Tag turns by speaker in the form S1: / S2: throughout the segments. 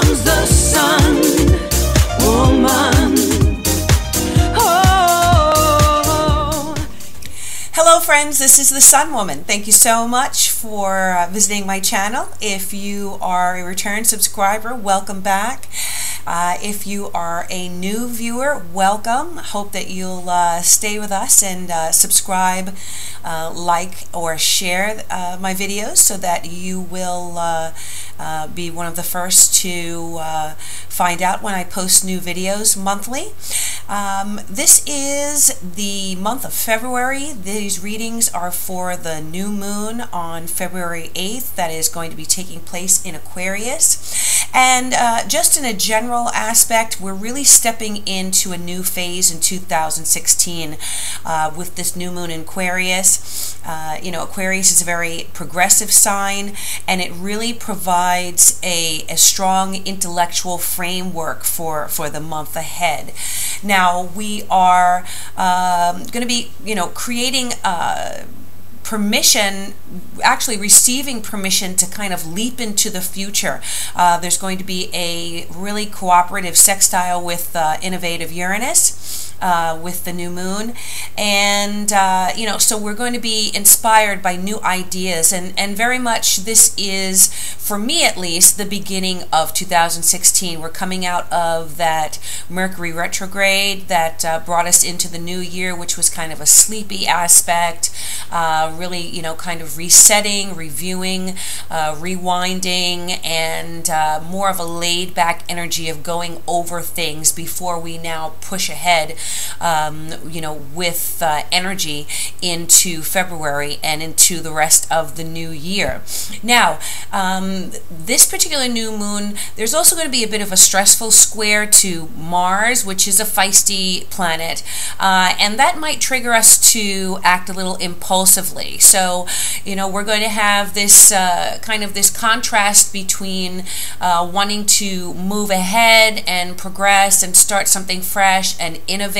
S1: comes the sun, woman. Oh.
S2: Hello friends, this is the Sun Woman. Thank you so much for visiting my channel. If you are a return subscriber, welcome back. If you are a new viewer, welcome. Hope that you'll stay with us and subscribe, like, or share my videos so that you will be one of the first to find out when I post new videos monthly. This is the month of February. These readings are for the new moon on February 8th that is going to be taking place in Aquarius. And just in a general aspect, we're really stepping into a new phase in 2016 with this new moon in Aquarius. You know, Aquarius is a very progressive sign, and it really provides a strong intellectual framework for the month ahead. Now, we are going to be, creating permission, actually receiving permission to kind of leap into the future. There's going to be a really cooperative sextile with innovative Uranus. With the new moon, and so we're going to be inspired by new ideas, and very much this is, for me at least, the beginning of 2016. We're coming out of that Mercury retrograde that brought us into the new year, which was kind of a sleepy aspect, really kind of resetting, reviewing, rewinding, and more of a laid back energy of going over things before we now push ahead with energy into February and into the rest of the new year. Now, this particular new moon, there's also going to be a bit of a stressful square to Mars, which is a feisty planet, and that might trigger us to act a little impulsively. So, we're going to have this kind of this contrast between wanting to move ahead and progress and start something fresh and innovate.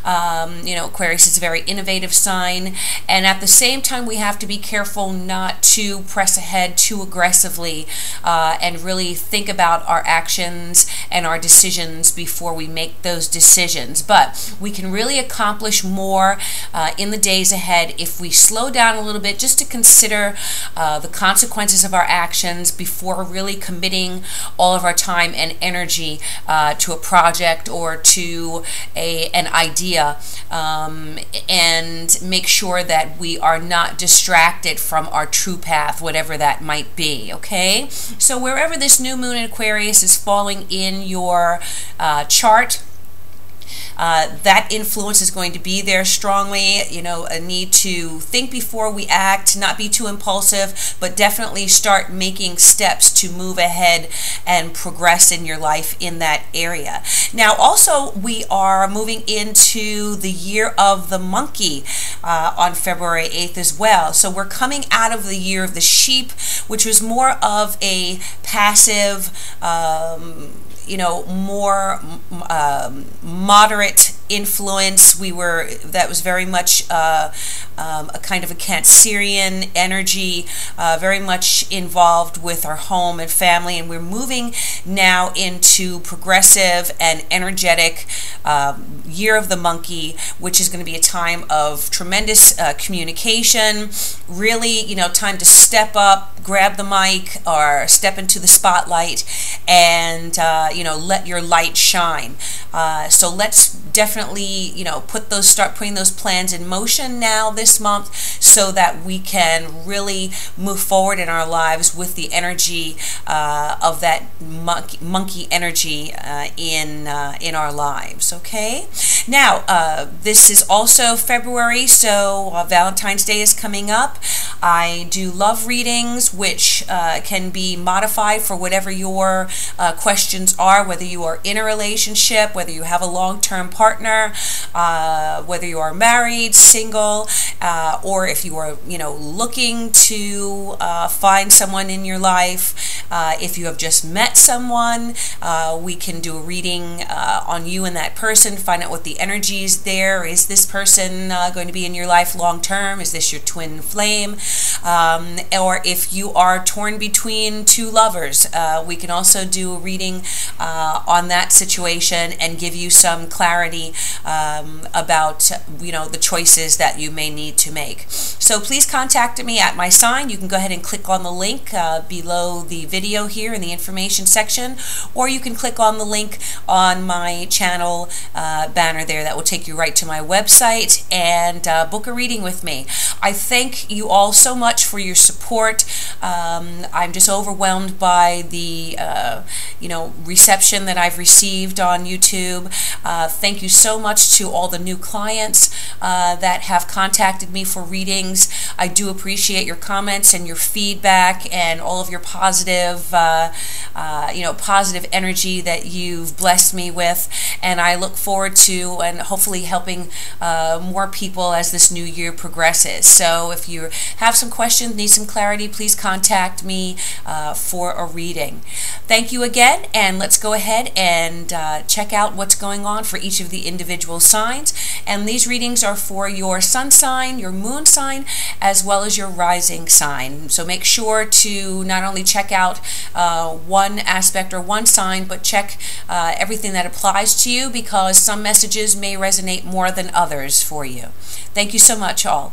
S2: Aquarius is a very innovative sign, and at the same time we have to be careful not to press ahead too aggressively and really think about our actions and our decisions before we make those decisions. But we can really accomplish more in the days ahead if we slow down a little bit just to consider the consequences of our actions before really committing all of our time and energy to a project or to an idea, and make sure that we are not distracted from our true path, whatever that might be. Okay, so wherever this new moon in Aquarius is falling in your chart, that influence is going to be there strongly. A need to think before we act, not be too impulsive, but definitely start making steps to move ahead and progress in your life in that area. Now, also, we are moving into the year of the monkey on February 8th as well. So we're coming out of the year of the sheep, which was more of a passive, more moderate influence. That was very much a kind of a Cancerian energy, very much involved with our home and family, and we're moving now into progressive and energetic year of the monkey, which is going to be a time of tremendous communication, really, time to step up, grab the mic, or step into the spotlight, and let your light shine. So let's definitely start putting those plans in motion now this month, so that we can really move forward in our lives with the energy of that monkey energy in our lives. Okay, now this is also February, so Valentine's Day is coming up. I do love readings, which can be modified for whatever your questions are, whether you are in a relationship, whether you have a long-term partner, whether you are married, single, or if you are, looking to find someone in your life. If you have just met someone, we can do a reading on you and that person, find out what the the energies there. Is this person going to be in your life long term? Is this your twin flame? Or if you are torn between two lovers, we can also do a reading on that situation and give you some clarity about the choices that you may need to make. So please contact me at my sign. You can go ahead and click on the link below the video here in the information section, or you can click on the link on my channel banner there. That will take you right to my website and book a reading with me. I thank you all so much for your support. I'm just overwhelmed by the reception that I've received on YouTube. Thank you so much to all the new clients that have contacted me for readings. I do appreciate your comments and your feedback and all of your positive positive energy that you've blessed me with, and I look forward to and hopefully helping more people as this new year progresses. So if you have some questions, need some clarity, please contact me for a reading. Thank you again, and let's go ahead and check out what's going on for each of the individual signs. And these readings are for your sun sign, your moon sign, as well as your rising sign. So make sure to not only check out one aspect or one sign, but check everything that applies to you, because some messages may resonate more than others for you. Thank you so much, all.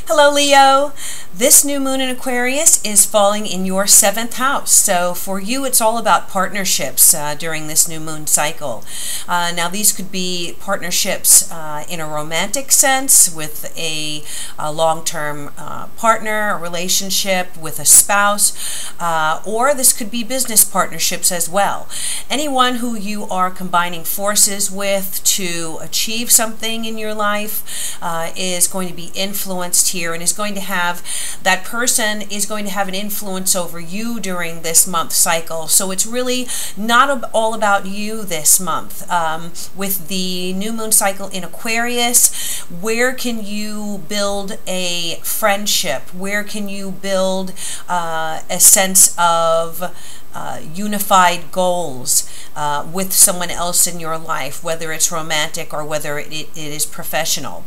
S2: Hello, Leo. This new moon in Aquarius is falling in your 7th house. So for you, it's all about partnerships during this new moon cycle. Now, these could be partnerships in a romantic sense with a long-term partner, a relationship with a spouse, or this could be business partnerships as well. Anyone who you are combining forces with to achieve something in your life is going to be influenced here, and is going to have, that person is going to have an influence over you during this month cycle. So it's really not all about you this month. With the new moon cycle in Aquarius, where can you build a friendship? Where can you build a sense of unified goals with someone else in your life, whether it's romantic or whether it is professional?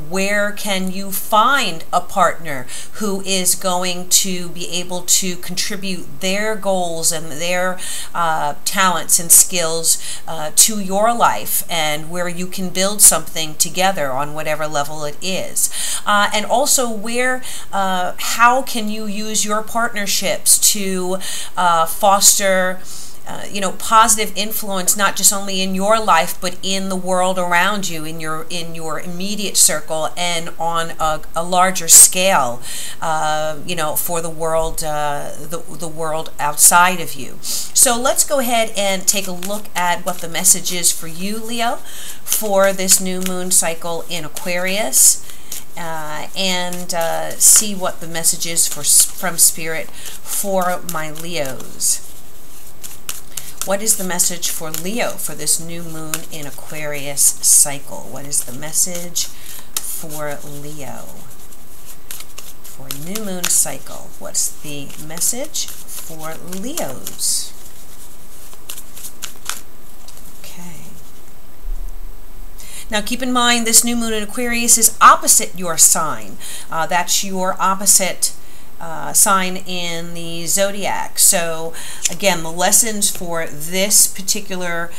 S2: Where can you find a partner who is going to be able to contribute their goals and their talents and skills to your life, and where you can build something together on whatever level it is? And also, how can you use your partnerships to foster positive influence, not just only in your life, but in the world around you, in your immediate circle, and on a larger scale, for the world, the world outside of you. So let's go ahead and take a look at what the message is for you, Leo, for this new moon cycle in Aquarius. And see what the message is from Spirit for my Leos. What is the message for Leo for this new moon in Aquarius cycle? What is the message for Leo for a new moon cycle? What's the message for Leos? Now, keep in mind, this new moon in Aquarius is opposite your sign. That's your opposite sign in the zodiac. So, again, the lessons for this particular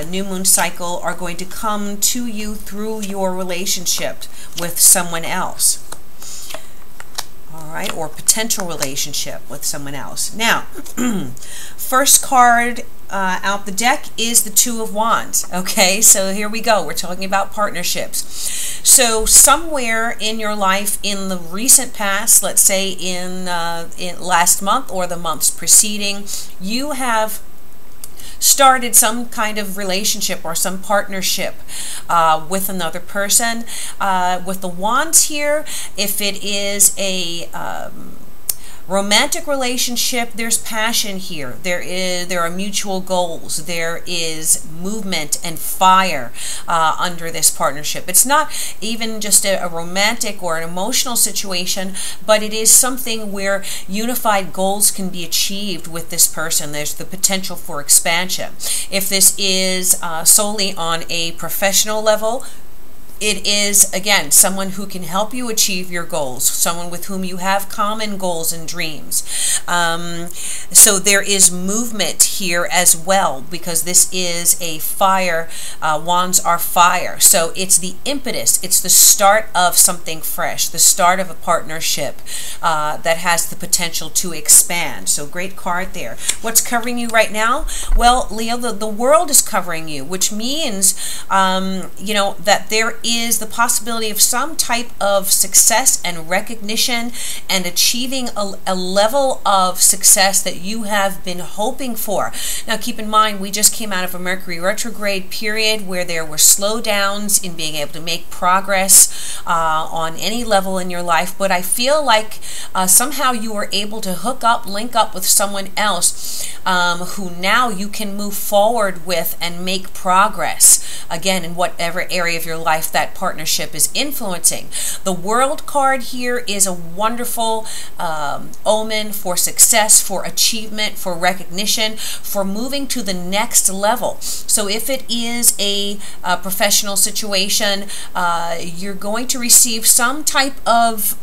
S2: new moon cycle are going to come to you through your relationship with someone else. All right, or potential relationship with someone else. Now, first card out the deck is the Two of Wands. Okay, so here we go. We're talking about partnerships. So somewhere in your life in the recent past, let's say in last month or the months preceding, you have started some kind of relationship or some partnership with another person. With the Wands here, if it is a Romantic relationship, there's passion here. There are mutual goals. There is movement and fire under this partnership. It's not even just a romantic or an emotional situation, but it is something where unified goals can be achieved with this person. There's the potential for expansion. If this is solely on a professional level, it is, again, someone who can help you achieve your goals, someone with whom you have common goals and dreams. So there is movement here as well, because this is a fire. Wands are fire. So it's the impetus. It's the start of something fresh, the start of a partnership that has the potential to expand. So great card there. What's covering you right now? Well, Leo, the world is covering you, which means, you know, that there is the possibility of some type of success and recognition and achieving a level of success that you have been hoping for. Now keep in mind, we just came out of a Mercury retrograde period where there were slowdowns in being able to make progress on any level in your life, but I feel like somehow you were able to link up with someone else who now you can move forward with and make progress, again, in whatever area of your life that partnership is influencing. The World card here is a wonderful omen for success, for achievement, for recognition, for moving to the next level. So if it is a professional situation, you're going to receive some type of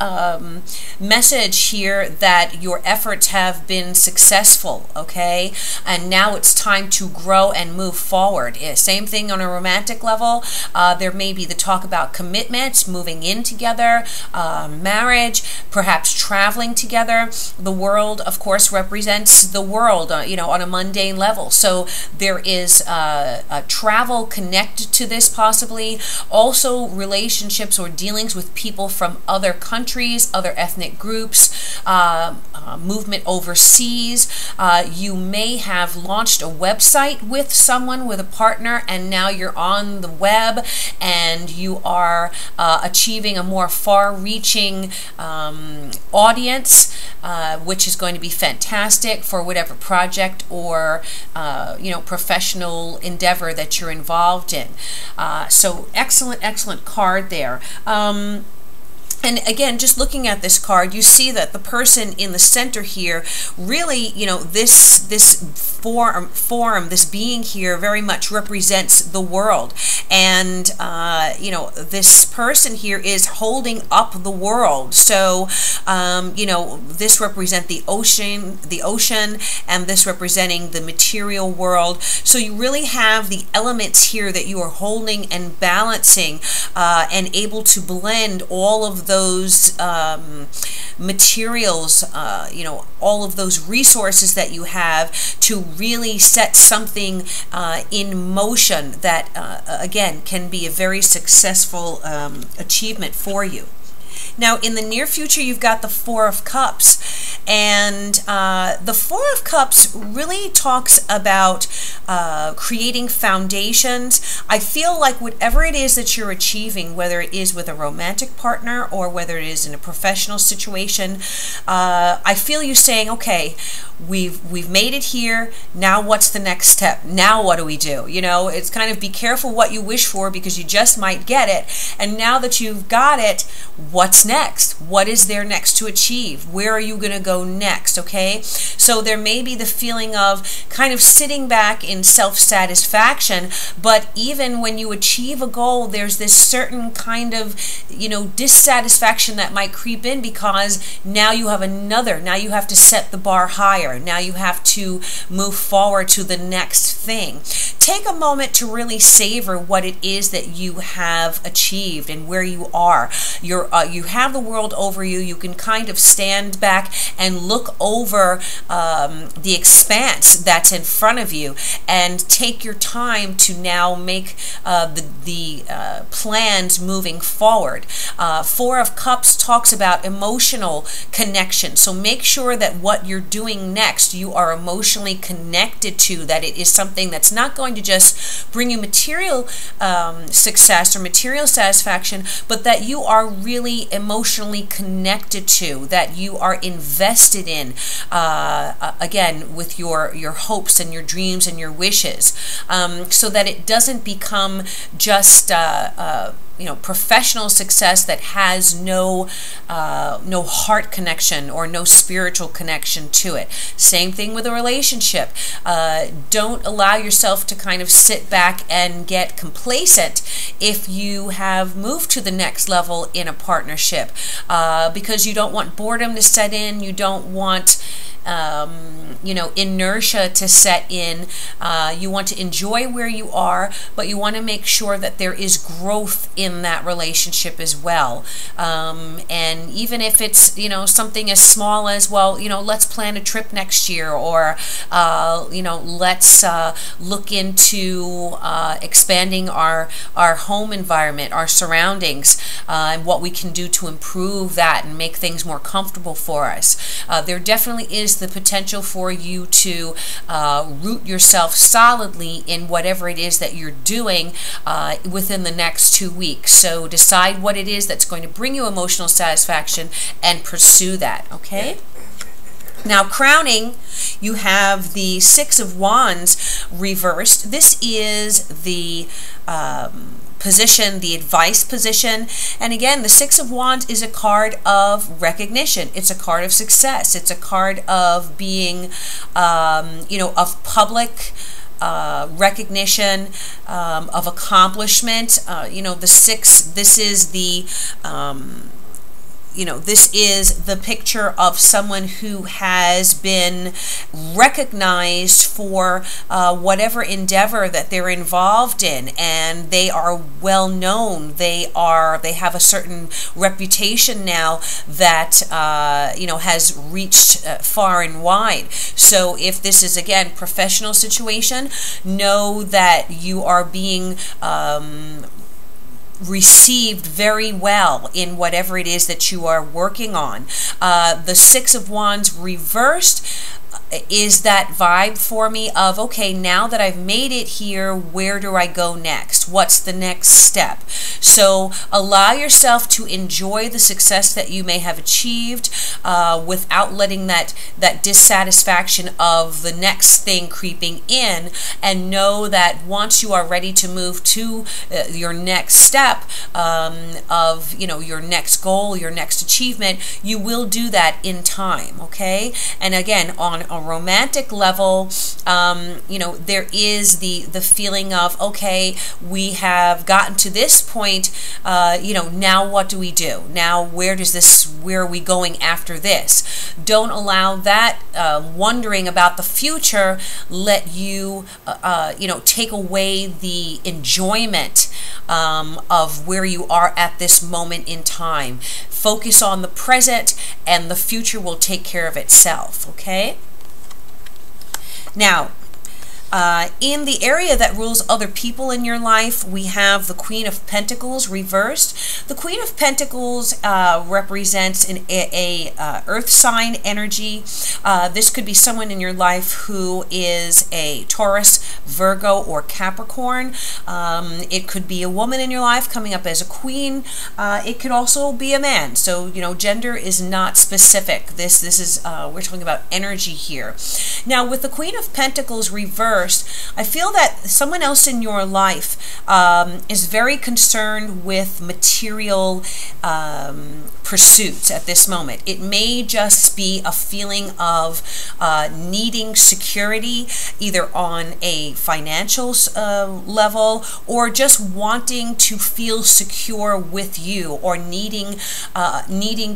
S2: message here that your efforts have been successful, okay? And now it's time to grow and move forward. Same thing on a romantic level. There may be the talk about commitments, moving in together, marriage, perhaps traveling together. The World, of course, represents the world, you know, on a mundane level. So there is a travel connected to this possibly. Also relationships or dealings with people from other countries, other ethnic groups, movement overseas. You may have launched a website with someone, with a partner, and now you're on the web and you are achieving a more far-reaching audience, which is going to be fantastic for whatever project or you know, professional endeavor that you're involved in. So excellent card there. And again, just looking at this card, you see that the person in the center here, really, you know, this form, this being here very much represents the world. And, you know, this person here is holding up the world. So, you know, this represents the ocean, and this representing the material world. So you really have the elements here that you are holding and balancing and able to blend all of those materials, you know, all of those resources that you have to really set something in motion that, again, can be a very successful achievement for you. Now, in the near future, you've got the Four of Cups, and the Four of Cups really talks about creating foundations. I feel like whatever it is that you're achieving, whether it is with a romantic partner or whether it is in a professional situation, I feel you saying, okay, we've made it here, now what's the next step? Now what do we do? You know, it's kind of be careful what you wish for because you just might get it, and now that you've got it, what's next? What is there next to achieve? Where are you going to go next? Okay, so there may be the feeling of kind of sitting back in self-satisfaction, but even when you achieve a goal, there's this certain kind of, you know, dissatisfaction that might creep in because now you have now you have to set the bar higher. Now you have to move forward to the next thing. Take a moment to really savor what it is that you have achieved and where you are. You have the world over you. You can kind of stand back and look over the expanse that's in front of you and take your time to now make the plans moving forward. Four of Cups talks about emotional connection. So make sure that what you're doing next, you are emotionally connected to, that it is something that's not going to just bring you material success or material satisfaction, but that you are really emotionally emotionally connected to, that you are invested in, again, with your hopes and your dreams and your wishes, so that it doesn't become just professional success that has no heart connection or no spiritual connection to it. Same thing with a relationship. Don't allow yourself to kind of sit back and get complacent if you have moved to the next level in a partnership, because you don't want boredom to set in. You don't want inertia to set in. You want to enjoy where you are, but you want to make sure that there is growth in that relationship as well. And even if it's, something as small as, well, let's plan a trip next year, or, let's look into expanding our home environment, our surroundings, and what we can do to improve that and make things more comfortable for us. There definitely is the potential for you to root yourself solidly in whatever it is that you're doing within the next 2 weeks. So decide what it is that's going to bring you emotional satisfaction and pursue that, okay? Now, crowning, you have the Six of Wands reversed. This is the position, the advice position. And again, the Six of Wands is a card of recognition. It's a card of success. It's a card of being, of public recognition, of accomplishment. The six, this is the this is the picture of someone who has been recognized for whatever endeavor that they're involved in, and they are well known. They have a certain reputation now that has reached far and wide. So if this is, again, professional situation, know that you are being received very well in whatever it is that you are working on. The Six of Wands reversed is that vibe for me of, okay, now that I've made it here, where do I go next? What's the next step? So allow yourself to enjoy the success that you may have achieved without letting that dissatisfaction of the next thing creeping in, and know that once you are ready to move to your next step of your next goal, your next achievement, you will do that in time, okay? And again, on a romantic level, there is the feeling of, okay, we have gotten to this point, now what do we do? Now where are we going after this? Don't allow that wondering about the future let you, take away the enjoyment of where you are at this moment in time. Focus on the present, and the future will take care of itself, okay? Now, in the area that rules other people in your life, we have the Queen of Pentacles reversed. The Queen of Pentacles represents a earth sign energy. This could be someone in your life who is a Taurus, Virgo, or Capricorn. It could be a woman in your life coming up as a queen. It could also be a man. So, gender is not specific. This is, we're talking about energy here. Now, with the Queen of Pentacles reversed, I feel that someone else in your life is very concerned with material pursuits at this moment. It may just be a feeling of needing security, either on a financial level, or just wanting to feel secure with you, or needing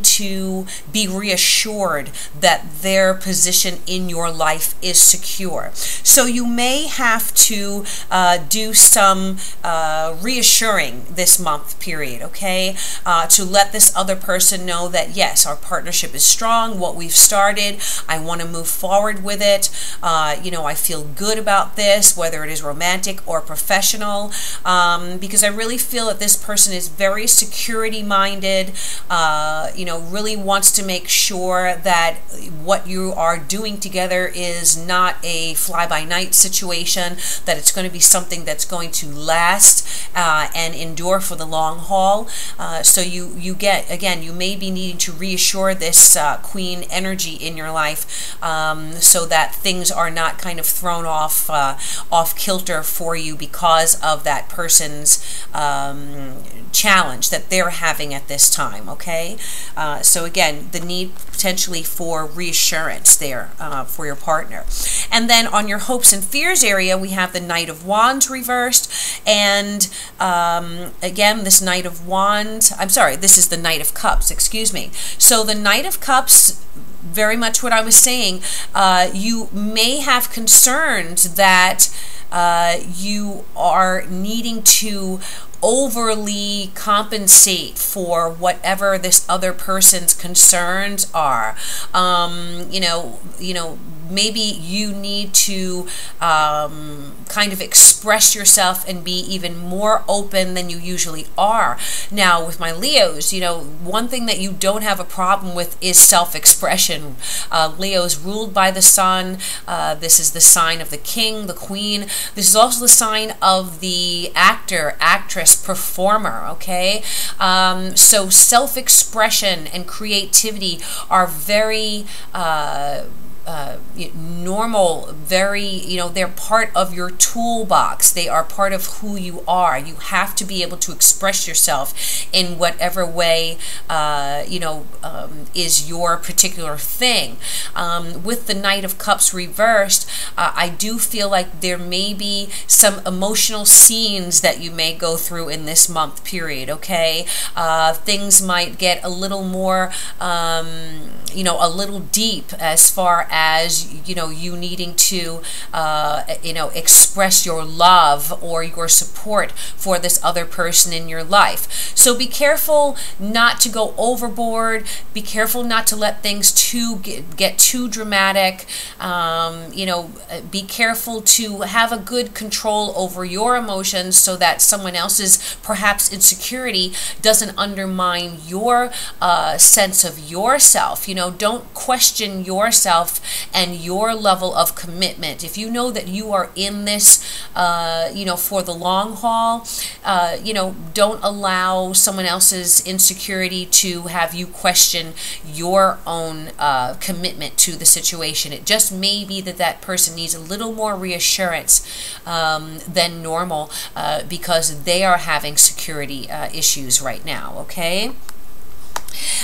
S2: to be reassured that their position in your life is secure. So you may have to do some reassuring this month period, okay, to let this other person know that, yes, our partnership is strong, what we've started, I want to move forward with it, I feel good about this, whether it is romantic or professional, because I really feel that this person is very security minded, really wants to make sure that what you are doing together is not a fly-by-night situation, situation, that it's going to be something that's going to last and endure for the long haul. So you get, again, you may be needing to reassure this Queen energy in your life so that things are not kind of thrown off kilter for you because of that person's challenge that they're having at this time, okay? So again, the need potentially for reassurance there for your partner. And then on your hopes and fears area, we have the Knight of Wands reversed, and again, this Knight of Wands, I'm sorry, this is the Knight of Cups, excuse me. So the Knight of Cups, very much what I was saying, you may have concerns that you are needing to overly compensate for whatever this other person's concerns are. Maybe you need to kind of express yourself and be even more open than you usually are. Now, with my Leos, one thing that you don't have a problem with is self-expression. Leo's ruled by the sun. This is the sign of the king, the queen. This is also the sign of the actor, actress, performer, okay? So self-expression and creativity are very normal, very, they're part of your toolbox. They are part of who you are. You have to be able to express yourself in whatever way, is your particular thing. With the Knight of Cups reversed, I do feel like there may be some emotional scenes that you may go through in this month period, okay? Things might get a little more, a little deep as far as, you needing to, express your love or your support for this other person in your life. So be careful not to go overboard. Be careful not to let things get too dramatic. Be careful to have a good control over your emotions so that someone else's perhaps insecurity doesn't undermine your sense of yourself. Don't question yourself and your level of commitment. If you know that you are in this, for the long haul, don't allow someone else's insecurity to have you question your own commitment to the situation. It just may be that that person needs a little more reassurance than normal because they are having security issues right now, okay?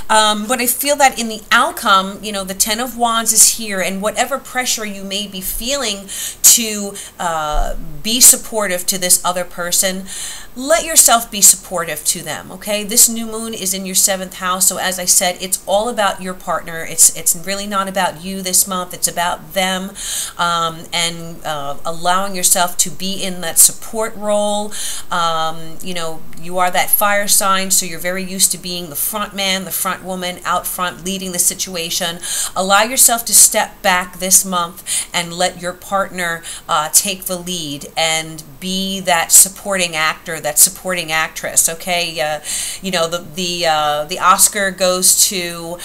S2: But I feel that in the outcome, the Ten of Wands is here, and whatever pressure you may be feeling to be supportive to this other person, let yourself be supportive to them, okay? This new moon is in your 7th house, so as I said, it's all about your partner. It's really not about you this month. It's about them, and allowing yourself to be in that support role. You are that fire sign, so you're very used to being the front man, the front woman, out front, leading the situation. Allow yourself to step back this month and let your partner take the lead and be that supporting actor, that supporting actress, okay? The Oscar goes to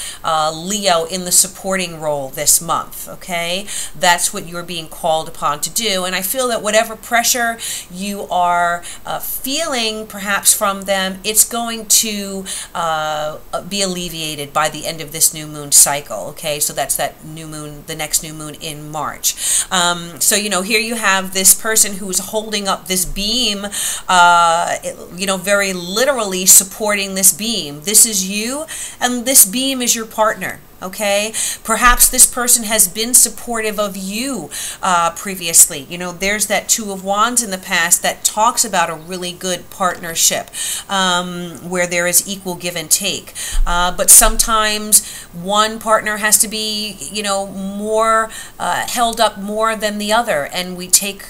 S2: Leo in the supporting role this month, okay? That's what you're being called upon to do, and I feel that whatever pressure you are feeling perhaps from them, it's going to be alleviated by the end of this new moon cycle, okay? So that's that new moon, the next new moon in March. So, here you have this person who's holding up this beam, very literally supporting this beam. This is you, and this beam is your partner. Okay, perhaps this person has been supportive of you previously. There's that Two of Wands in the past that talks about a really good partnership where there is equal give and take. But sometimes one partner has to be, more held up more than the other, and we take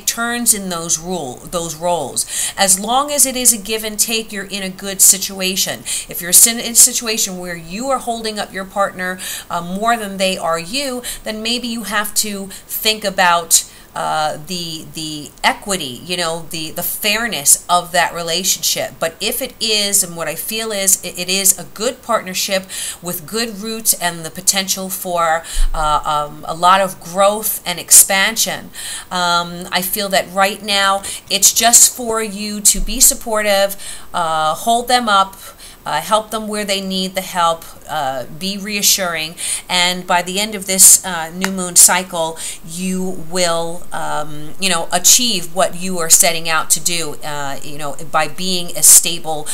S2: turns in those roles. As long as it is a give and take, you're in a good situation. If you're in a situation where you are holding up your partner more than they are you, then maybe you have to think about the equity, you know, the fairness of that relationship. But if it is, and what I feel is, it is a good partnership with good roots and the potential for a lot of growth and expansion. I feel that right now it's just for you to be supportive, hold them up, help them where they need the help, be reassuring, and by the end of this new moon cycle, you will, you know, achieve what you are setting out to do, you know, by being a stable,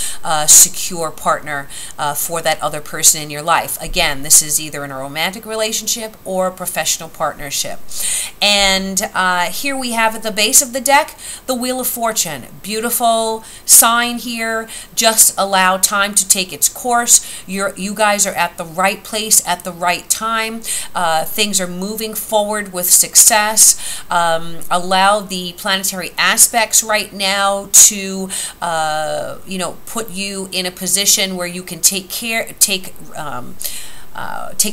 S2: secure partner for that other person in your life. Again, this is either in a romantic relationship or a professional partnership. And here we have at the base of the deck, the Wheel of Fortune. Beautiful sign here. Just allow time to take its course. You guys are at the right place at the right time. Things are moving forward with success. Allow the planetary aspects right now to you know, put you in a position where you can take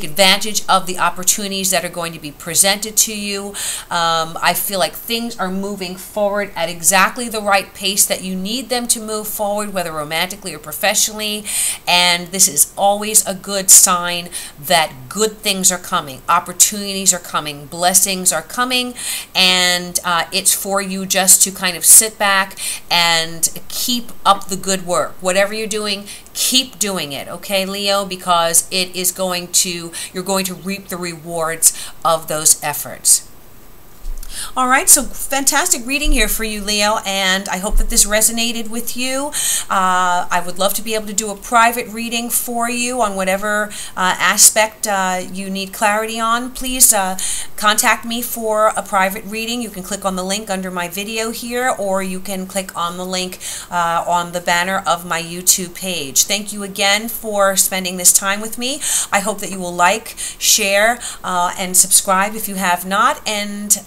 S2: advantage of the opportunities that are going to be presented to you. I feel like things are moving forward at exactly the right pace that you need them to move forward, whether romantically or professionally. And this is always a good sign that good things are coming, opportunities are coming, blessings are coming, and it's for you just to kind of sit back and keep up the good work. Whatever you're doing, keep doing it, okay, Leo, because it is going to, you're going to reap the rewards of those efforts. All right, so fantastic reading here for you, Leo, and I hope that this resonated with you. I would love to be able to do a private reading for you on whatever aspect you need clarity on. Please contact me for a private reading. You can click on the link under my video here, or you can click on the link on the banner of my YouTube page. Thank you again for spending this time with me. I hope that you will like, share, and subscribe if you have not, and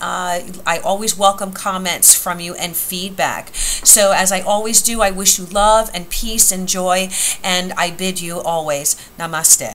S2: I always welcome comments from you and feedback. So as I always do, I wish you love and peace and joy, and I bid you always namaste.